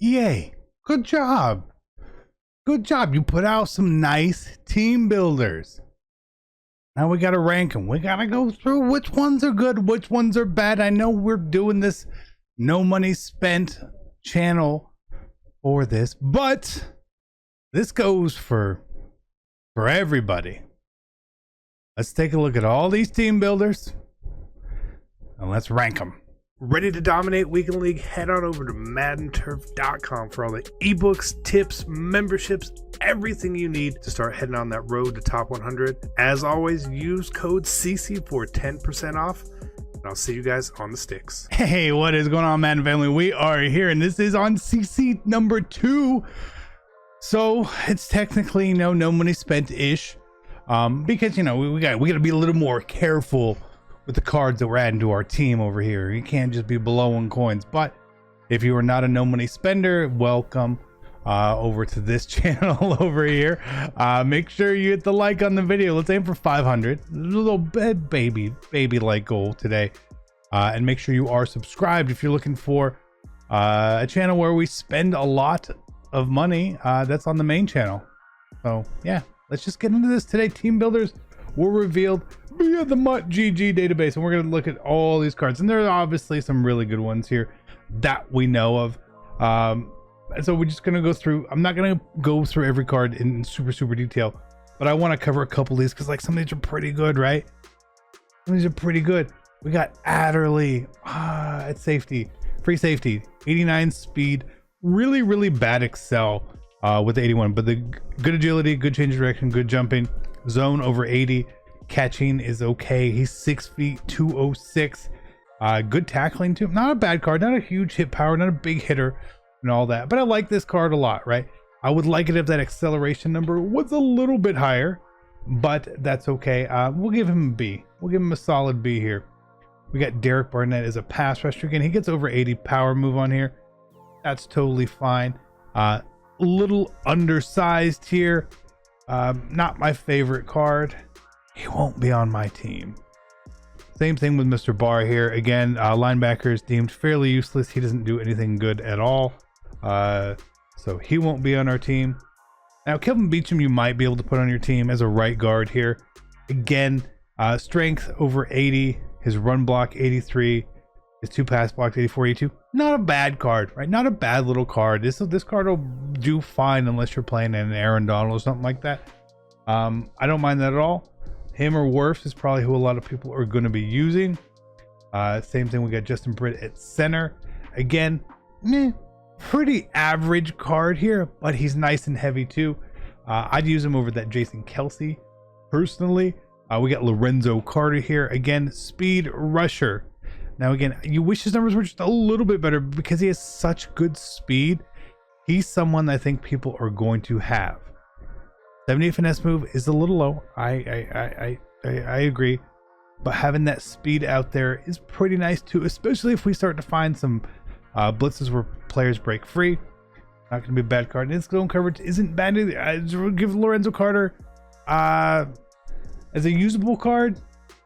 EA, good job. Good job. You put out some nice team builders. Now we got to rank them. We got to go through which ones are good, which ones are bad. I know we're doing this no money spent channel for this, but this goes for everybody. Let's take a look at all these team builders and let's rank them. Ready to dominate Weekend League? Head on over to MaddenTurf.com for all the ebooks, tips, memberships, everything you need to start heading on that road to top 100. As always, use code CC for 10% off, and I'll see you guys on the sticks. Hey, what is going on, Madden family? We are here, and this is on CC number 2. So it's technically no money spent-ish, because we got to be a little more careful with the cards that we're adding to our team over here. You can't just be blowing coins. But if you are not a no money spender, welcome over to this channel over here. Make sure you hit the like on the video. Let's aim for 500. A little baby like goal today. And make sure you are subscribed if you're looking for a channel where we spend a lot of money. That's on the main channel. So yeah, let's just get into this today. Team builders were revealed via the MUT.GG database, and we're going to look at all these cards, and there are obviously some really good ones here that we know of. And so we're just going to go through. I'm not going to go through every card in super detail, but I want to cover a couple of these because like some of these are pretty good, right? Some of these are pretty good. We got Adderley at safety, free safety, 89 speed, really bad excel with the 81, but the good agility, good change of direction, good jumping, zone over 80, catching is okay. He's 6 feet 206. Good tackling too. Not a bad card, not a huge hit power, not a big hitter and all that, but I like this card a lot, right? I would like it if that acceleration number was a little bit higher, but that's okay. We'll give him a B. We'll give him a solid B here. We got Derek Barnett as a pass rusher. Again, he gets over 80 power move on here. That's totally fine. Little undersized here. Not my favorite card. He won't be on my team. Same thing with Mr. Barr here. Again, linebacker is deemed fairly useless. He doesn't do anything good at all. So he won't be on our team. Now, Kelvin Beachum, you might be able to put on your team as a right guard here. Again, strength over 80. His run block 83. His 2 pass blocks 84, 82. Not a bad card, right? Not a bad little card. This card will do fine unless you're playing an Aaron Donald or something like that. I don't mind that at all. Him or Wirfs is probably who a lot of people are going to be using. Same thing. We got Justin Britt at center. Again, pretty average card here, but he's nice and heavy too. I'd use him over that Jason Kelsey personally. We got Lorenzo Carter here. Again, speed rusher. Now, again, you wish his numbers were just a little bit better because he has such good speed. He's someone that I think people are going to have. 78 finesse move is a little low. I agree. But having that speed out there is pretty nice too, especially if we start to find some blitzes where players break free. Not going to be a bad card. And his zone coverage isn't bad either. I give Lorenzo Carter as a usable card.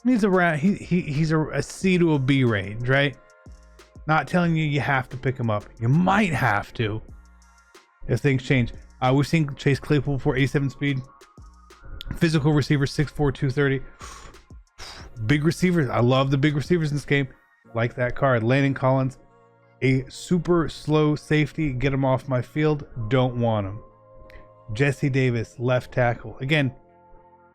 He's around. He's a C to a B range, right? Not telling you have to pick him up. You might have to if things change. We've seen Chase Claypool for 87 speed, physical receiver 6'4", 230. Big receivers. I love the big receivers in this game. Like that card. Landon Collins, a super slow safety. Get him off my field. Don't want him. Jesse Davis, left tackle. Again,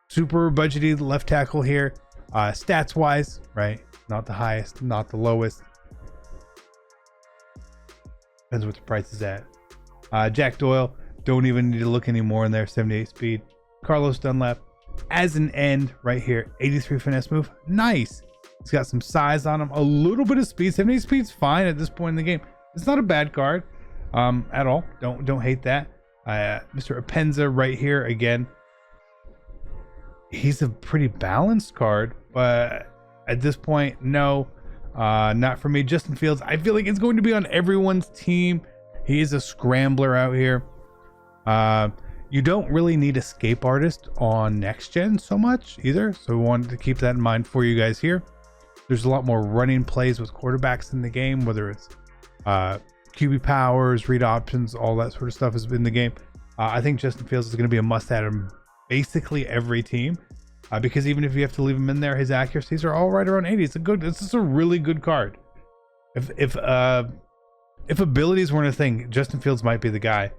super budgeted left tackle here. Stats wise, right? Not the highest, not the lowest. Depends what the price is at. Jack Doyle, don't even need to look anymore in there. 78 speed. Carlos Dunlap as an end right here. 83 finesse move. Nice. He's got some size on him. A little bit of speed. 78 speed's fine at this point in the game. It's not a bad card at all. Don't hate that. Mr. Apenza right here again. He's a pretty balanced card, but at this point, no, not for me. Justin Fields, I feel like it's going to be on everyone's team. He is a scrambler out here. You don't really need Escape Artist on next gen so much either, so we wanted to keep that in mind for you guys here. There's a lot more running plays with quarterbacks in the game, whether it's QB powers, read options, all that sort of stuff is in the game. I think Justin Fields is going to be a must-add in basically every team, because even if you have to leave him in there, his accuracies are all right around 80. This is a really good card. If abilities weren't a thing, Justin Fields might be the guy.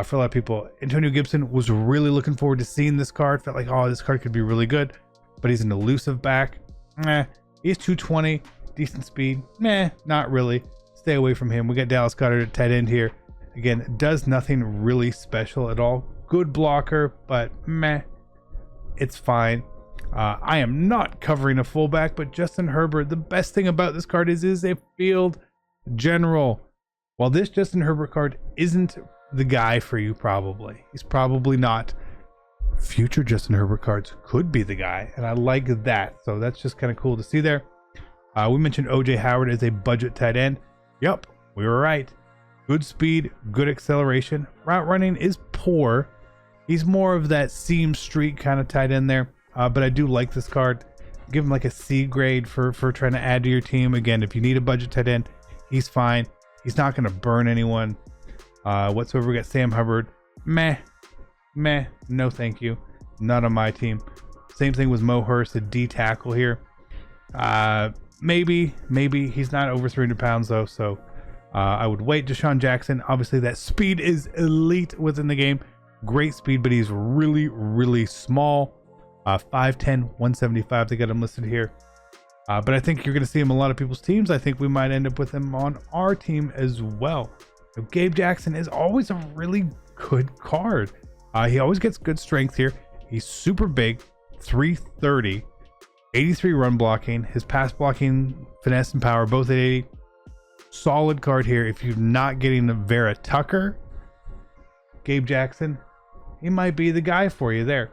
For a lot of people, Antonio Gibson was really looking forward to seeing this card. Felt like, oh, this card could be really good, but he's an elusive back. He's 220, decent speed. Not really. Stay away from him. We got Dallas Goedert at tight end here. Again, does nothing really special at all. Good blocker, but it's fine. I am not covering a fullback, but Justin Herbert, the best thing about this card is a field general. While this Justin Herbert card isn't the guy for you, probably. He's probably not. Future Justin Herbert cards could be the guy, and I like that. So that's just kind of cool to see there. We mentioned OJ Howard as a budget tight end. Yep, we were right. Good speed, good acceleration. Route running is poor. He's more of that seam streak kind of tight end there. But I do like this card. Give him like a C grade for trying to add to your team. Again, if you need a budget tight end, he's fine. He's not going to burn anyone whatsoever. We got Sam Hubbard. Meh, no thank you. Not on my team. Same thing with Mo Hurst, a D tackle here. Maybe he's not over 300 pounds though, so I would wait. Deshaun Jackson, obviously that speed is elite within the game. Great speed, but he's really small. 5'10", 175. They got him listed here. But I think you're going to see him in a lot of people's teams. I think we might end up with him on our team as well. So Gabe Jackson is always a really good card. He always gets good strength here. He's super big, 330, 83 run blocking. His pass blocking, finesse, and power, both at 80. Solid card here. If you're not getting the Vera Tucker, Gabe Jackson, he might be the guy for you there.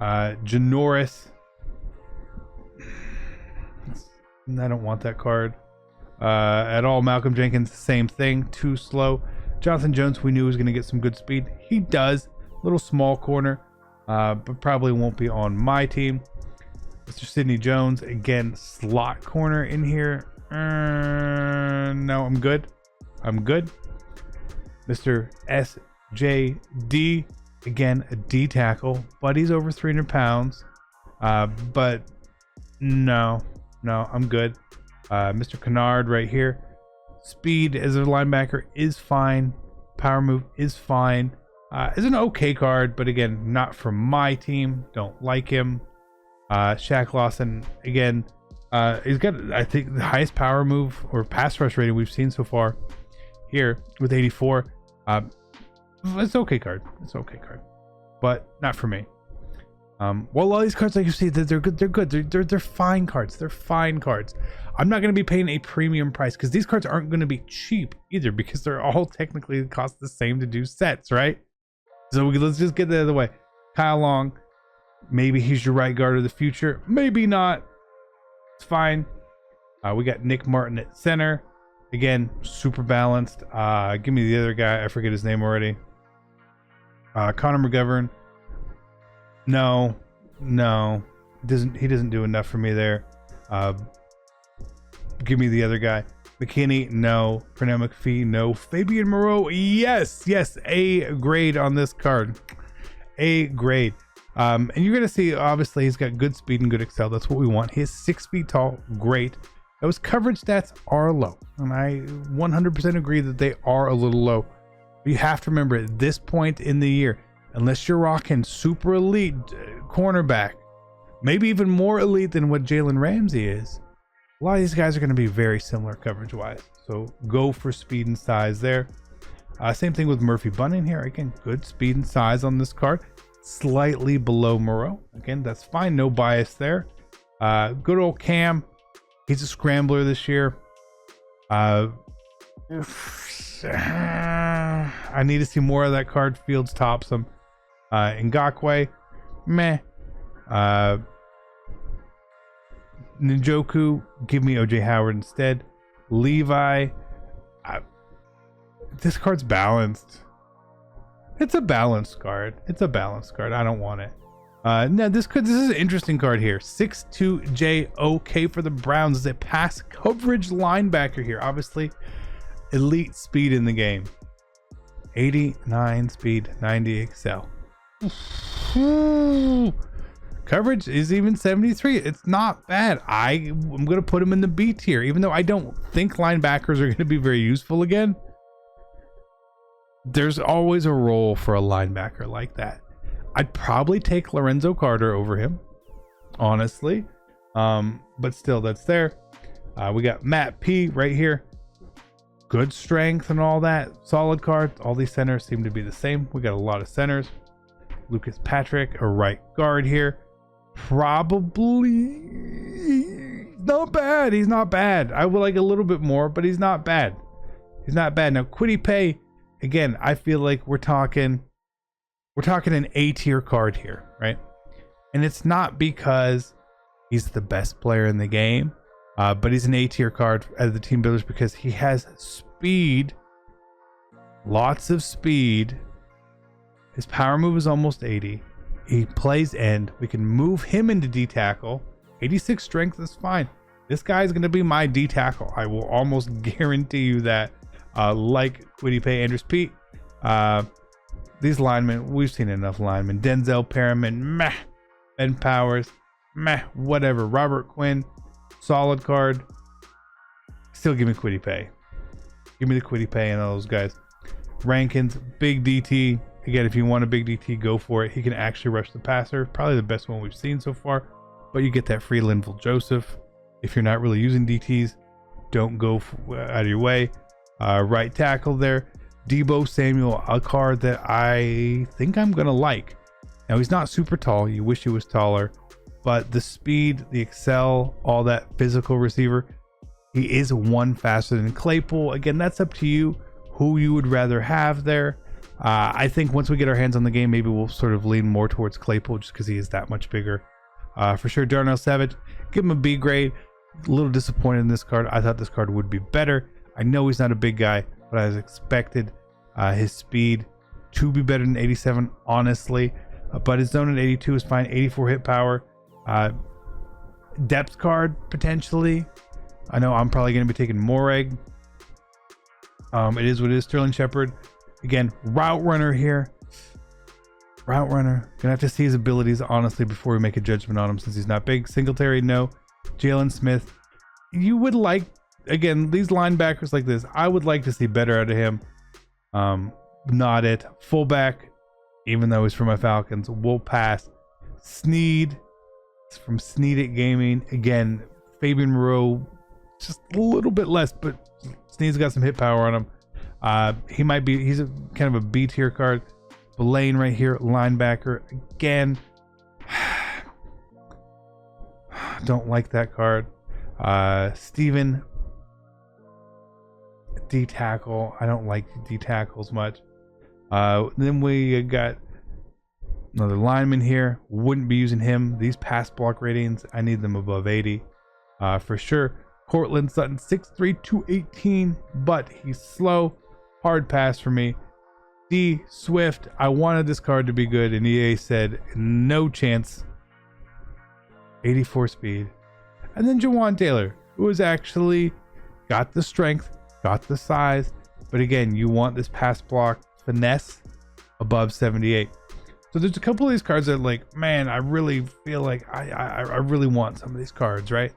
Janoris, I don't want that card at all. Malcolm Jenkins, same thing, too slow. Jonathan Jones, we knew was going to get some good speed. He does. Little small corner, but probably won't be on my team. Mr. Sidney Jones, again, slot corner in here. No, I'm good. Mr. SJD, again, a D tackle, but he's over 300 pounds. But no, I'm good. Mr. Kennard right here. Speed as a linebacker is fine. Power move is fine. Is an okay card, but again, not from my team. Don't like him. Shaq Lawson, again, he's got, I think, the highest power move or pass rush rating we've seen so far here with 84. It's okay card. But not for me. Well, all these cards, like you see, they're good. They're fine cards. I'm not going to be paying a premium price because these cards aren't going to be cheap either, because they're all technically cost the same to do sets, right? So let's just get that out of the way. Kyle Long, maybe he's your right guard of the future. Maybe not. It's fine. We got Nick Martin at center. Again, super balanced. Give me the other guy. I forget his name already. Connor McGovern. No. He doesn't do enough for me there. Give me the other guy. McKinney, no. Pernell McPhee, no. Fabian Moreau, yes. A grade on this card. A grade. And you're going to see, obviously, he's got good speed and good excel. That's what we want. He is 6 feet tall. Great. Those coverage stats are low. And I 100% agree that they are a little low. But you have to remember, at this point in the year, unless you're rocking super elite cornerback, maybe even more elite than what Jalen Ramsey is, a lot of these guys are going to be very similar coverage-wise. So go for speed and size there. Same thing with Murphy Bunting here. Again, good speed and size on this card. Slightly below Moreau. Again, that's fine. No bias there. Good old Cam. He's a scrambler this year. I need to see more of that card. Fields tops him. Ngakoue, meh. Njoku, give me OJ Howard instead. Levi, this card's balanced. It's a balanced card. I don't want it. No, this is an interesting card here. 6'2" JOK for the Browns is a pass coverage linebacker here. Obviously, elite speed in the game. 89 speed, 90 excel. Coverage is even 73. It's not bad. I'm going to put him in the B tier, even though I don't think linebackers are going to be very useful again. There's always a role for a linebacker like that. I'd probably take Lorenzo Carter over him, honestly. But still, that's there. We got Matt P right here. Good strength and all that. Solid card. All these centers seem to be the same. We got a lot of centers. Lucas Patrick, a right guard here. Probably not bad. He's not bad. I would like a little bit more, but he's not bad. He's not bad. Now, Kwity Paye, again, I feel like we're talking an A tier card here, right? And it's not because he's the best player in the game, but he's an A tier card as the team builders because he has speed, lots of speed. His power move is almost 80. He plays end. We can move him into D tackle. 86 strength is fine. This guy is going to be my D tackle. I will almost guarantee you that. Like Kwity Paye, Andrews Pete. These linemen, we've seen enough linemen. Denzel Perriman, meh. Ben Powers, meh. Whatever. Robert Quinn, solid card. Still give me Kwity Paye. Give me the Kwity Paye and all those guys. Rankins, big DT. Again, if you want a big DT, go for it. He can actually rush the passer. Probably the best one we've seen so far. But you get that free Linval Joseph. If you're not really using DTs, don't go out of your way. Right tackle there. Debo Samuel, a card that I think I'm going to like. Now, he's not super tall. You wish he was taller. But the speed, the excel, all that physical receiver, he is one faster than Claypool. Again, that's up to you who you would rather have there. I think once we get our hands on the game, maybe we'll sort of lean more towards Claypool just because he is that much bigger. For sure, Darnell Savage, give him a B grade. A little disappointed in this card. I thought this card would be better. I know he's not a big guy, but I was expected his speed to be better than 87, honestly. But his zone at 82 is fine. 84 hit power. Depth card, potentially. I know I'm probably going to be taking Moreg. It is what it is. Sterling Shepard. Again, route runner here. Route runner. Gonna have to see his abilities, honestly, before we make a judgment on him since he's not big. Singletary, no. Jalen Smith. You would like, again, these linebackers like this, I would like to see better out of him. Not it. Fullback, even though he's from my Falcons, will pass. Sneed. It's from Sneed Gaming. Again, Fabian Moreau, just a little bit less, but Sneed's got some hit power on him. He's a kind of a B tier card. Blaine right here, linebacker. Again, don't like that card. Steven, D tackle. I don't like D tackles much. Then we got another lineman here. Wouldn't be using him. These pass block ratings, I need them above 80 for sure. Cortland Sutton, 6'3", 218, but he's slow. Hard pass for me. D Swift, I wanted this card to be good, and EA said no chance. 84 speed. And then Jawan Taylor, who has actually got the strength, got the size, but again, you want this pass block finesse above 78. So there's a couple of these cards that are like, man, I really feel like I really want some of these cards, right?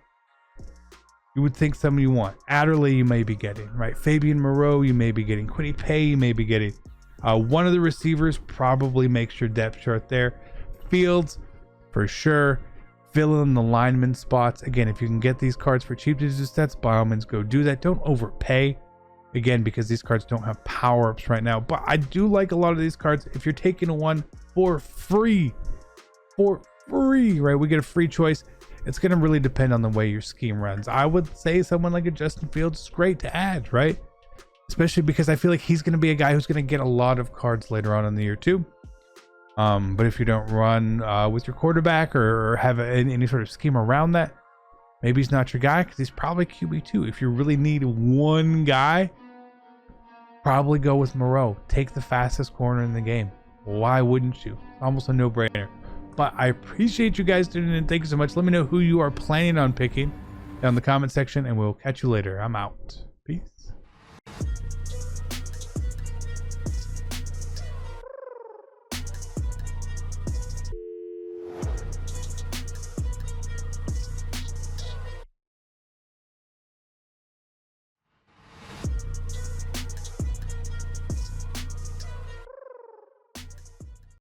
You would think some you want. Adderley you may be getting, right? Fabian Moreau you may be getting. Kwity Paye you may be getting. One of the receivers probably makes your depth chart there. Fields, for sure. Fill in the lineman spots. Again, if you can get these cards for cheap digit stats, by all means go do that. Don't overpay. Again, because these cards don't have power-ups right now. But I do like a lot of these cards. If you're taking one for free, right? We get a free choice. It's going to really depend on the way your scheme runs. I would say someone like a Justin Fields is great to add, right? Especially because I feel like he's going to be a guy who's going to get a lot of cards later on in the year too. But if you don't run with your quarterback or have any sort of scheme around that, maybe he's not your guy because he's probably QB2. If you really need one guy, probably go with Moreau. Take the fastest corner in the game. Why wouldn't you? Almost a no-brainer. But I appreciate you guys tuning in. Thank you so much. Let me know who you are planning on picking down in the comment section, and we'll catch you later. I'm out.